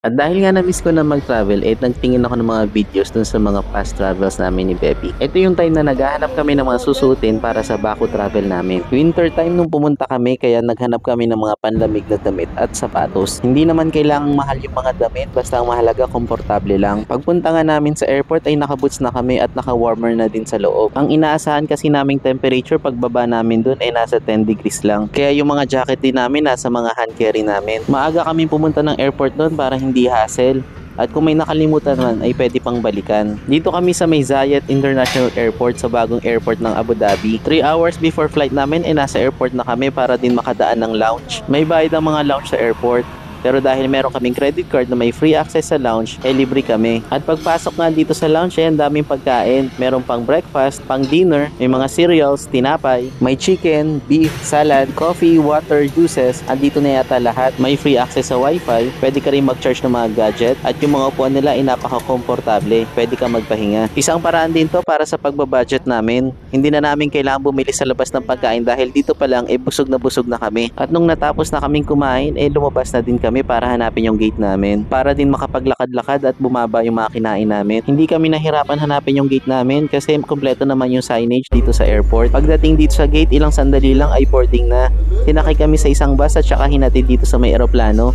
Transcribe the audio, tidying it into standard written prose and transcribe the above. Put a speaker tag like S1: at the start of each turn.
S1: At dahil nga na-miss ko na mag-travel, nagtingin ako ng mga videos dun sa mga past travels namin ni Beppy. Ito yung time na naghahanap kami ng mga susuotin para sa Baku travel namin. Winter time nung pumunta kami, kaya naghanap kami ng mga panlamig na damit at sapatos. Hindi naman kailangang mahal yung mga damit, basta ang mahalaga komportable lang. Pagpunta nga namin sa airport ay nakaboots na kami at naka-warmer na din sa loob. Ang inaasahan kasi naming temperature pagbaba namin dun ay nasa 10 degrees lang. Kaya yung mga jacket din namin nasa mga hand carry namin. Maaga kami pumunta ng airport dun para hindi hassle. At kung may nakalimutan man ay pwede pang balikan. Dito kami sa may Zayat International Airport sa bagong airport ng Abu Dhabi. 3 hours before flight namin ay nasa airport na kami para din makadaan ng lounge. May bayad ang mga lounge sa airport. Pero dahil meron kaming credit card na may free access sa lounge, ay libre kami. At pagpasok nga dito sa lounge, ay ang daming pagkain. Meron pang breakfast, pang dinner, may mga cereals, tinapay, may chicken, beef, salad, coffee, water, juices. Andito na yata lahat. May free access sa wifi. Pwede ka rin mag-charge ng mga gadget. At yung mga upuan nila ay napaka-komportable. Pwede ka magpahinga. Isang paraan din to para sa pagbabudget namin. Hindi na namin kailangan bumili sa labas ng pagkain dahil dito pa lang busog na kami. At nung natapos na kaming kumain, lumabas na din kami para hanapin yung gate namin. Para din makapaglakad-lakad at bumaba yung mga kinain namin. Hindi kami nahirapan hanapin yung gate namin kasi kompleto naman yung signage dito sa airport. Pagdating dito sa gate, ilang sandali lang ay boarding na. Sinakay kami sa isang bus at saka hinatid dito sa may eroplano.